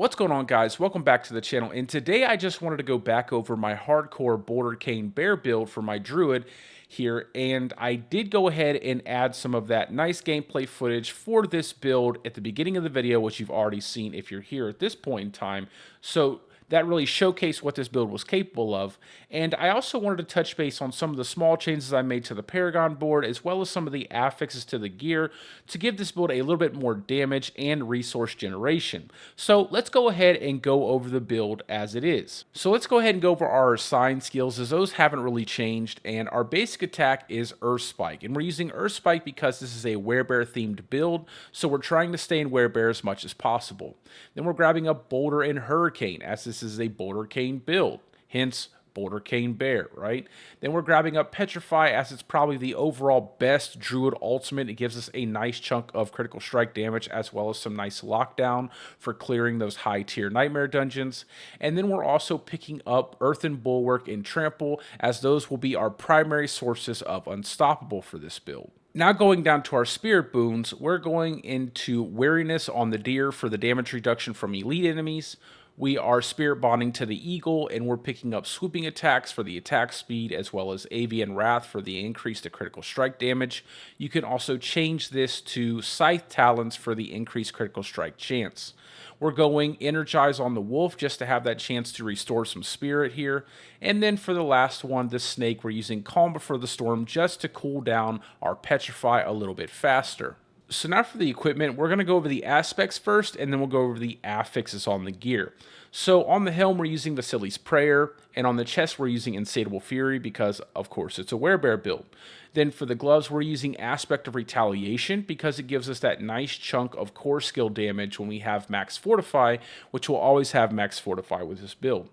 What's going on, guys? Welcome back to the channel, and today I just wanted to go back over my hardcore Bouldercane bear build for my Druid here, and I did go ahead and add some of that nice gameplay footage for this build at the beginning of the video, which you've already seen if you're here at this point in time. So that really showcased what this build was capable of. And I also wanted to touch base on some of the small changes I made to the Paragon board, as well as some of the affixes to the gear to give this build a little bit more damage and resource generation. So let's go ahead and go over the build as it is. So let's go ahead and go over our assigned skills, as those haven't really changed. And our basic attack is Earth Spike. And we're using Earth Spike because this is a werebear themed build, so we're trying to stay in werebear as much as possible. Then we're grabbing up Boulder and Hurricane, as this is a Bouldercane build, hence Bouldercane Bear, right? Then we're grabbing up Petrify, as it's probably the overall best Druid ultimate. It gives us a nice chunk of critical strike damage, as well as some nice lockdown for clearing those high tier nightmare dungeons. And then we're also picking up Earthen Bulwark and Trample, as those will be our primary sources of Unstoppable for this build. Now going down to our spirit boons, we're going into Wariness on the Deer for the damage reduction from elite enemies. We are spirit bonding to the Eagle, and we're picking up swooping attacks for the attack speed, as well as Avian Wrath for the increase to critical strike damage. You can also change this to Scythe Talons for the increased critical strike chance. We're going Energize on the Wolf just to have that chance to restore some spirit here. And then for the last one, the Snake, we're using Calm Before the Storm just to cool down our Petrify a little bit faster. So now for the equipment, we're going to go over the aspects first, and then we'll go over the affixes on the gear. So on the helm, we're using Vasili's Prayer, and on the chest, we're using Insatiable Fury because, of course, it's a werebear build. Then for the gloves, we're using Aspect of Retaliation because it gives us that nice chunk of core skill damage when we have Max Fortify, which will always have Max Fortify with this build.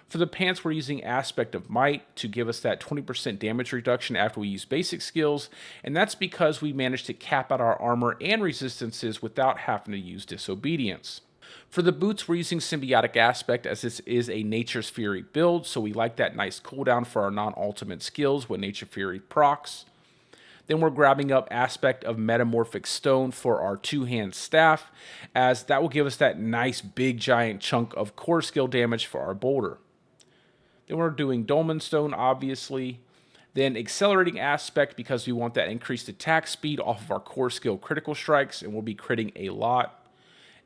For the pants, we're using Aspect of Might to give us that 20% damage reduction after we use basic skills, and that's because we managed to cap out our armor and resistances without having to use Disobedience. For the boots, we're using Symbiotic Aspect, as this is a Nature's Fury build, so we like that nice cooldown for our non-ultimate skills when Nature Fury procs. Then we're grabbing up Aspect of Metamorphic Stone for our two-hand staff, as that will give us that nice big giant chunk of core skill damage for our boulder. Then we're doing Dolmen Stone, obviously. Then Accelerating Aspect because we want that increased attack speed off of our core skill critical strikes, and we'll be critting a lot.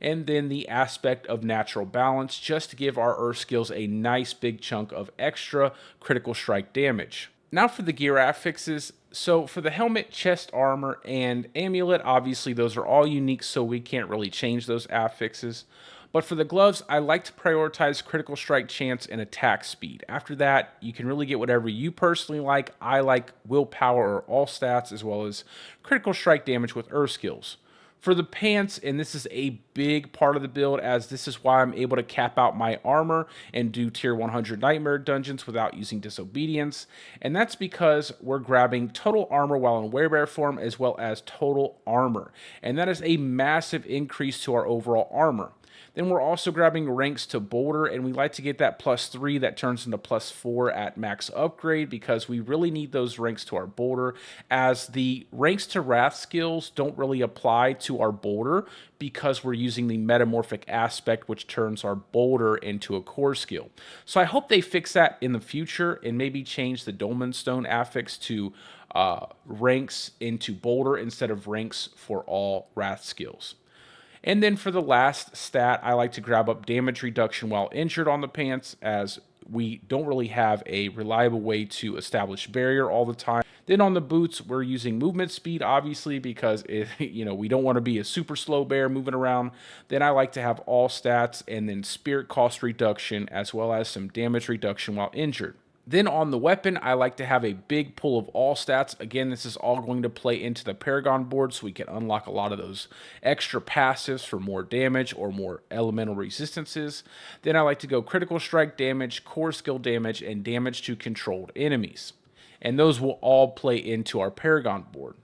And then the Aspect of Natural Balance just to give our Earth skills a nice big chunk of extra critical strike damage. Now for the gear affixes. So for the helmet, chest armor, and amulet, obviously those are all unique, so we can't really change those affixes. But for the gloves, I like to prioritize critical strike chance and attack speed. After that, you can really get whatever you personally like. I like willpower or all stats, as well as critical strike damage with earth skills. For the pants, and this is a big part of the build, as this is why I'm able to cap out my armor and do tier 100 nightmare dungeons without using disobedience, and that's because we're grabbing total armor while in werebear form, as well as total armor, and that is a massive increase to our overall armor. Then we're also grabbing ranks to Boulder, and we like to get that +3 that turns into +4 at max upgrade because we really need those ranks to our Boulder, as the ranks to Wrath skills don't really apply to our Boulder because we're using the Metamorphic Aspect, which turns our Boulder into a core skill. So I hope they fix that in the future and maybe change the Dolmen Stone affix to ranks into Boulder instead of ranks for all Wrath skills. And then for the last stat, I like to grab up damage reduction while injured on the pants, as we don't really have a reliable way to establish barrier all the time. Then on the boots, we're using movement speed, obviously, because we don't want to be a super slow bear moving around. Then I like to have all stats and then spirit cost reduction, as well as some damage reduction while injured. Then on the weapon, I like to have a big pull of all stats. Again, this is all going to play into the Paragon board, so we can unlock a lot of those extra passives for more damage or more elemental resistances. Then I like to go critical strike damage, core skill damage, and damage to controlled enemies. And those will all play into our Paragon board.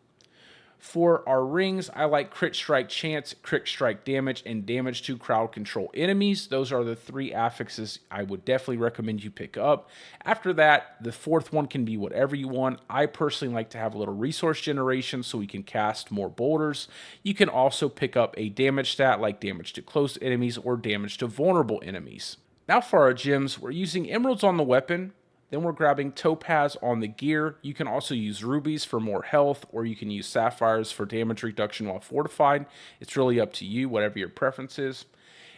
For our rings, I like crit strike chance, crit strike damage, and damage to crowd control enemies. Those are the 3 affixes I would definitely recommend you pick up. After that, the 4th one can be whatever you want. I personally like to have a little resource generation so we can cast more boulders. You can also pick up a damage stat like damage to close enemies or damage to vulnerable enemies. Now for our gems, we're using emeralds on the weapon. Then we're grabbing topaz on the gear. You can also use rubies for more health, or you can use sapphires for damage reduction while fortified. It's really up to you, whatever your preference is.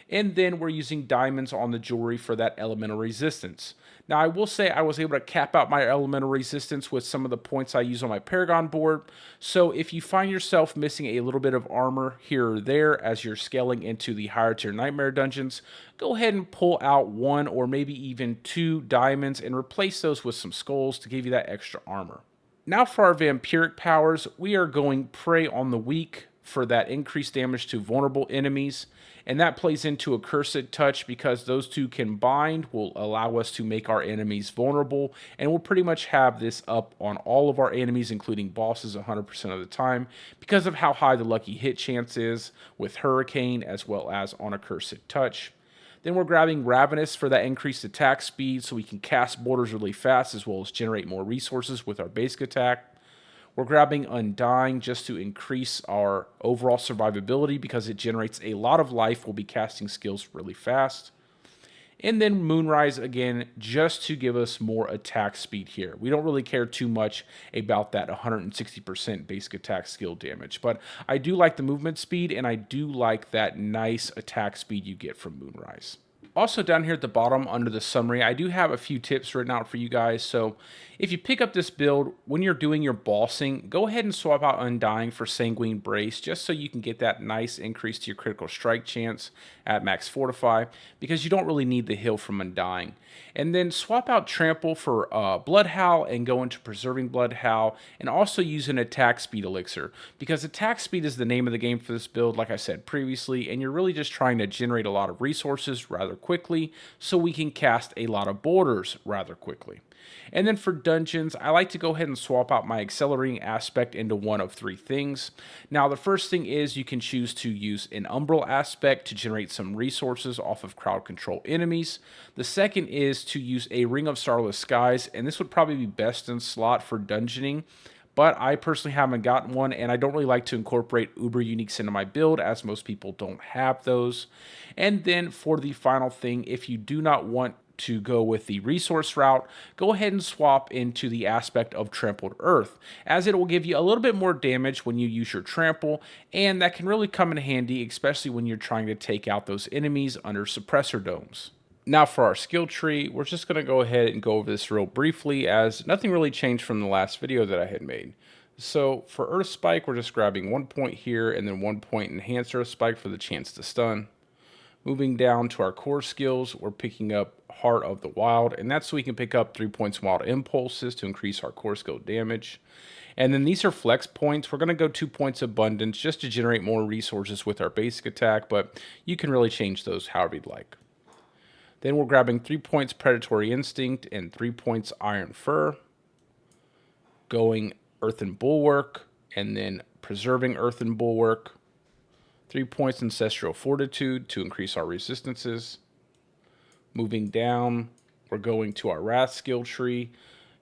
And then we're using diamonds on the jewelry for that elemental resistance. Now, I will say I was able to cap out my elemental resistance with some of the points I use on my Paragon board. So if you find yourself missing a little bit of armor here or there as you're scaling into the higher tier nightmare dungeons, go ahead and pull out 1 or maybe even 2 diamonds and replace those with some skulls to give you that extra armor. Now for our vampiric powers, we are going Prey on the Weak for that increased damage to vulnerable enemies, and that plays into a Cursed Touch because those 2 combined will allow us to make our enemies vulnerable, and we'll pretty much have this up on all of our enemies, including bosses, 100% of the time because of how high the lucky hit chance is with Hurricane as well as on a Cursed Touch. Then we're grabbing Ravenous for that increased attack speed so we can cast borders really fast as well as generate more resources with our basic attack. We're grabbing Undying just to increase our overall survivability because it generates a lot of life. We'll be casting skills really fast. And then Moonrise again, just to give us more attack speed here. We don't really care too much about that 160% basic attack skill damage, but I do like the movement speed and I do like that nice attack speed you get from Moonrise. Also down here at the bottom under the summary, I do have a few tips written out for you guys. So if you pick up this build, when you're doing your bossing, go ahead and swap out Undying for Sanguine Brace, just so you can get that nice increase to your critical strike chance at max Fortify, because you don't really need the heal from Undying. And then swap out Trample for Blood Howl and go into Preserving Blood Howl, and also use an attack speed elixir, because attack speed is the name of the game for this build, like I said previously, and you're really just trying to generate a lot of resources rather quickly so we can cast a lot of borders rather quickly. And then for dungeons, I like to go ahead and swap out my accelerating aspect into one of 3 things. Now, the first thing is you can choose to use an umbral aspect to generate some resources off of crowd control enemies. The second is to use a Ring of Starless Skies, and this would probably be best in slot for dungeoning, but I personally haven't gotten one, and I don't really like to incorporate Uber Uniques into my build, as most people don't have those. And then for the final thing, if you do not want to go with the resource route, go ahead and swap into the aspect of Trampled Earth, as it will give you a little bit more damage when you use your trample, and that can really come in handy, especially when you're trying to take out those enemies under suppressor domes. Now for our skill tree, we're just going to go ahead and go over this real briefly, as nothing really changed from the last video that I had made. So for Earth Spike, we're just grabbing 1 point here and then 1 point Enhanced Earth Spike for the chance to stun. Moving down to our core skills, we're picking up Heart of the Wild, and that's so we can pick up 3 points Wild Impulses to increase our core skill damage. And then these are flex points. We're going to go 2 points Abundance just to generate more resources with our basic attack, but you can really change those however you'd like. Then we're grabbing 3 points Predatory Instinct and 3 points Iron Fur. Going Earthen Bulwark, and then Preserving Earthen Bulwark. 3 points Ancestral Fortitude to increase our resistances. Moving down, we're going to our Wrath skill tree.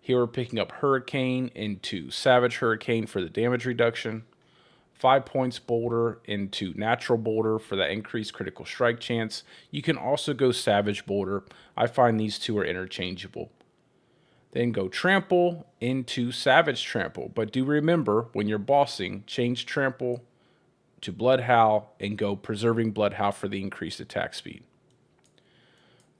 Here we're picking up Hurricane into Savage Hurricane for the damage reduction. 5 points Boulder into Natural Boulder for that increased critical strike chance. You can also go Savage Boulder. I find these 2 are interchangeable. Then go Trample into Savage Trample. But do remember, when you're bossing, change Trample to Blood Howl and go Preserving Blood Howl for the increased attack speed.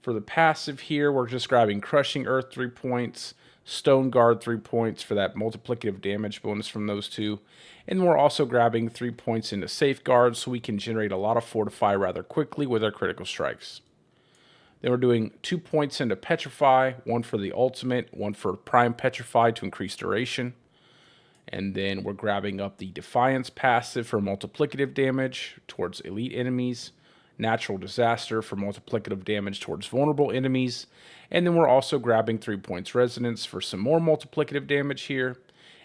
For the passive here, we're just grabbing Crushing Earth 3 points, Stone Guard 3 points for that multiplicative damage bonus from those 2. And we're also grabbing 3 points into Safeguard so we can generate a lot of Fortify rather quickly with our critical strikes. Then we're doing 2 points into Petrify, 1 for the ultimate, 1 for Prime Petrify to increase duration. And then we're grabbing up the Defiance passive for multiplicative damage towards elite enemies, Natural Disaster for multiplicative damage towards vulnerable enemies, and then we're also grabbing 3 points Resonance for some more multiplicative damage here.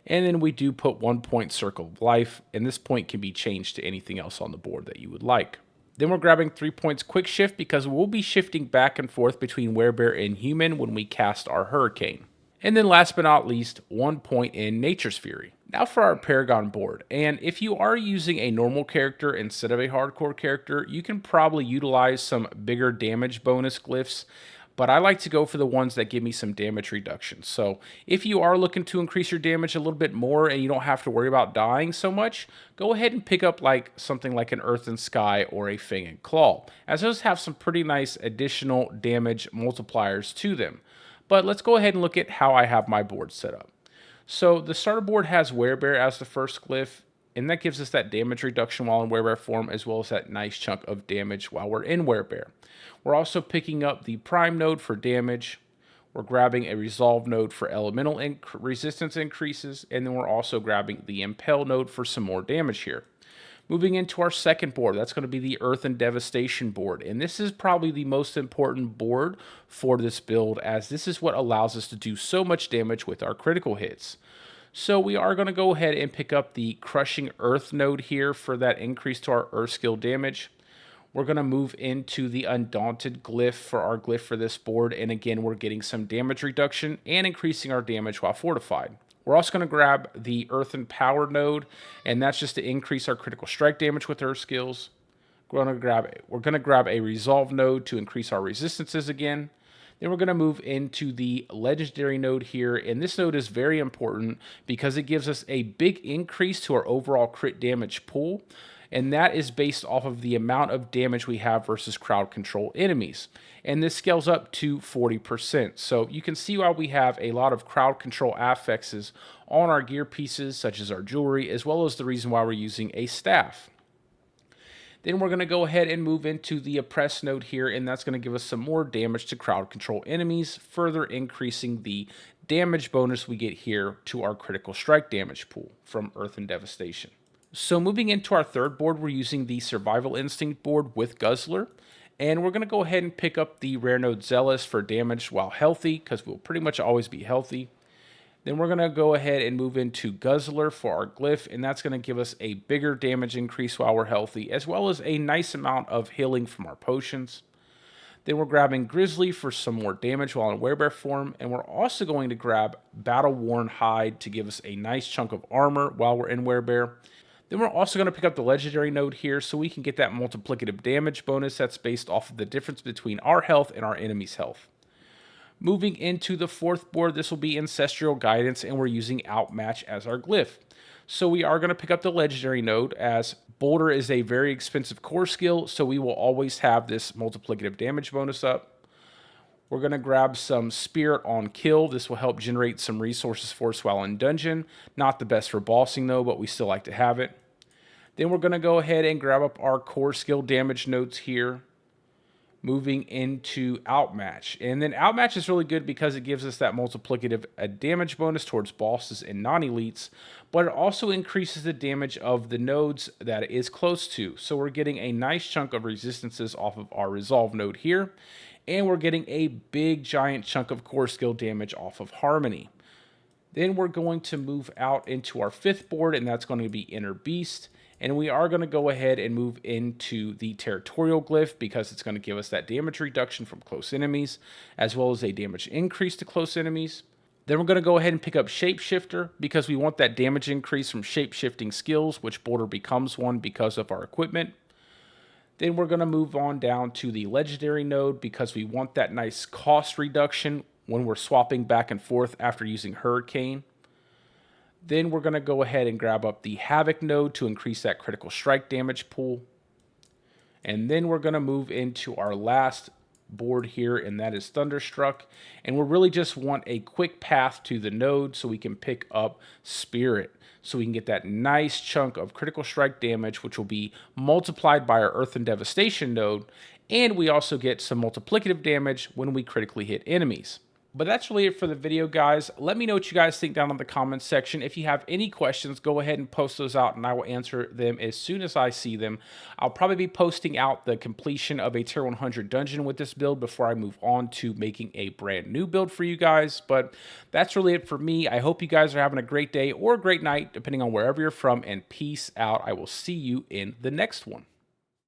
And then we do put 1 point circle of life, and this point can be changed to anything else on the board that you would like. Then we're grabbing 3 points quick shift because we'll be shifting back and forth between werebear and human when we cast our hurricane. And then last but not least, 1 point in Nature's Fury. Now for our Paragon board, and if you are using a normal character instead of a hardcore character, you can probably utilize some bigger damage bonus glyphs, but I like to go for the ones that give me some damage reduction. So if you are looking to increase your damage a little bit more and you don't have to worry about dying so much, go ahead and pick up like something like an Earth and Sky or a Fang and Claw, as those have some pretty nice additional damage multipliers to them. But let's go ahead and look at how I have my board set up. So the starter board has Werebear as the first glyph, and that gives us that damage reduction while in Werebear form, as well as that nice chunk of damage while we're in Werebear. We're also picking up the Prime node for damage. We're grabbing a Resolve node for elemental resistance increases, and then we're also grabbing the Impel node for some more damage here. Moving into our second board, that's going to be the Earth and Devastation board. And this is probably the most important board for this build, as this is what allows us to do so much damage with our critical hits. So we are going to go ahead and pick up the Crushing Earth node here for that increase to our Earth skill damage. We're going to move into the Undaunted glyph for our glyph for this board. And again, we're getting some damage reduction and increasing our damage while fortified. We're also going to grab the Earth and Power node, and that's just to increase our critical strike damage with Earth skills. We're going to grab a Resolve node to increase our resistances again. Then we're going to move into the Legendary node here, and this node is very important because it gives us a big increase to our overall crit damage pool, and that is based off of the amount of damage we have versus crowd control enemies. And this scales up to 40%. So you can see why we have a lot of crowd control affixes on our gear pieces, such as our jewelry, as well as the reason why we're using a staff. Then we're going to go ahead and move into the Oppress node here, and that's going to give us some more damage to crowd control enemies, further increasing the damage bonus we get here to our critical strike damage pool from Earth and Devastation. So moving into our third board, we're using the Survival Instinct board with Guzzler. And we're going to go ahead and pick up the rare node Zealous for damage while healthy, because we'll pretty much always be healthy. Then we're going to go ahead and move into Guzzler for our glyph, and that's going to give us a bigger damage increase while we're healthy, as well as a nice amount of healing from our potions. Then we're grabbing Grizzly for some more damage while in Werebear form, and we're also going to grab Battle Worn Hide to give us a nice chunk of armor while we're in Werebear. Then we're also going to pick up the Legendary node here so we can get that multiplicative damage bonus that's based off of the difference between our health and our enemy's health. Moving into the fourth board, this will be Ancestral Guidance, and we're using Outmatch as our glyph. So we are going to pick up the Legendary node, as Boulder is a very expensive core skill, so we will always have this multiplicative damage bonus up. We're going to grab some Spirit on Kill. This will help generate some resources for us while in dungeon. Not the best for bossing though, but we still like to have it. Then we're going to go ahead and grab up our core skill damage notes here. Moving into Outmatch. And then Outmatch is really good because it gives us that multiplicative damage bonus towards bosses and non-elites, but it also increases the damage of the nodes that it is close to. So we're getting a nice chunk of resistances off of our Resolve node here, and we're getting a big giant chunk of core skill damage off of Harmony. Then we're going to move out into our fifth board, and that's going to be Inner Beast. And we are going to go ahead and move into the Territorial glyph because it's going to give us that damage reduction from close enemies, as well as a damage increase to close enemies. Then we're going to go ahead and pick up Shapeshifter because we want that damage increase from shapeshifting skills, which Boulder becomes one because of our equipment. Then we're going to move on down to the Legendary node because we want that nice cost reduction when we're swapping back and forth after using Hurricane. Then we're going to go ahead and grab up the Havoc node to increase that critical strike damage pool. And then we're going to move into our last board here, and that is Thunderstruck. And we really just want a quick path to the node so we can pick up Spirit. So we can get that nice chunk of critical strike damage, which will be multiplied by our Earth and Devastation node. And we also get some multiplicative damage when we critically hit enemies. But that's really it for the video, guys. Let me know what you guys think down in the comments section. If you have any questions, go ahead and post those out, and I will answer them as soon as I see them. I'll probably be posting out the completion of a Tier 100 dungeon with this build before I move on to making a brand new build for you guys. But that's really it for me. I hope you guys are having a great day or a great night, depending on wherever you're from, and peace out. I will see you in the next one.